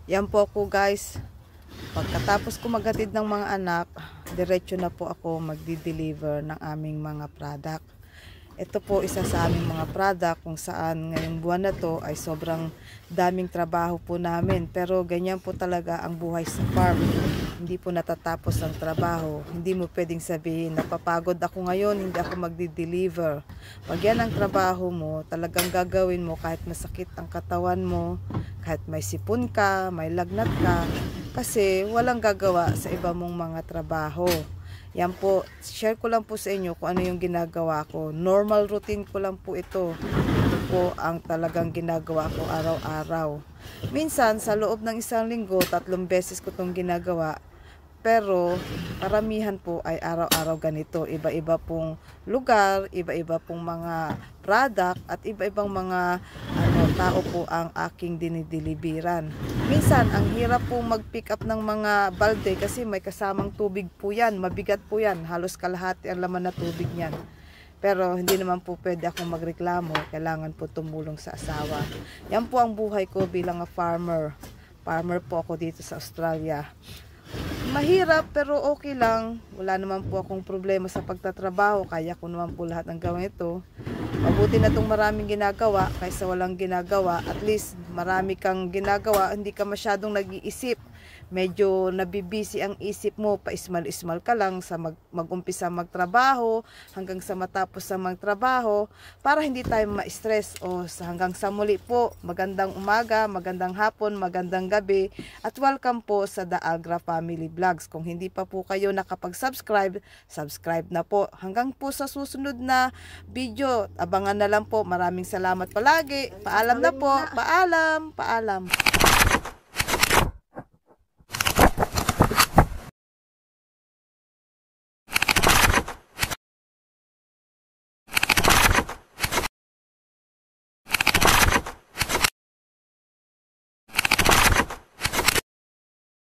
Yan po ako guys. Pagkatapos ko maghatid ng mga anak, diretso na po ako magdi-deliver ng aming mga product. Ito po isa sa aming mga product kung saan ngayong buwan na to ay sobrang daming trabaho po namin. Pero ganyan po talaga ang buhay sa farm. Hindi po natatapos ang trabaho. Hindi mo pwedeng sabihin, napapagod ako ngayon, hindi ako magdi-deliver. Pag yan ang trabaho mo, talagang gagawin mo kahit masakit ang katawan mo, kahit may sipon ka, may lagnat ka, kasi walang gagawa sa iba mong mga trabaho. Yan po, share ko lang po sa inyo kung ano yung ginagawa ko. Normal routine ko lang po ito. Ito po ang talagang ginagawa ko araw-araw. Minsan, sa loob ng isang linggo, 3 beses ko itong ginagawa. Pero, karamihan po ay araw-araw ganito. Iba-iba pong lugar, iba-iba pong mga product, at iba-ibang mga tao po ang aking dinidilibiran. Minsan, ang hirap po mag-pick up ng mga balde kasi may kasamang tubig po yan. Mabigat po yan. Halos kalahati ang laman na tubig niyan. Pero hindi naman po pwede akong magreklamo. Kailangan po tumulong sa asawa. Yan po ang buhay ko bilang farmer. Farmer po ako dito sa Australia. Mahirap pero okay lang. Wala naman po akong problema sa pagtatrabaho. Kaya ko naman po lahat ng gawin ito. Mabuti na itong maraming ginagawa kaysa walang ginagawa. At least marami kang ginagawa, hindi ka masyadong nag-iisip. Medyo nabibisi ang isip mo, paismal-ismal ka lang sa mag-umpisa magtrabaho hanggang sa matapos sa magtrabaho para hindi tayo ma-stress. O hanggang sa muli po, magandang umaga, magandang hapon, magandang gabi at welcome po sa The Agra Family Vlogs. Kung hindi pa po kayo nakapag-subscribe, subscribe na po. Hanggang po sa susunod na video, abangan na lang po. Maraming salamat palagi. Paalam na po. Paalam. Paalam.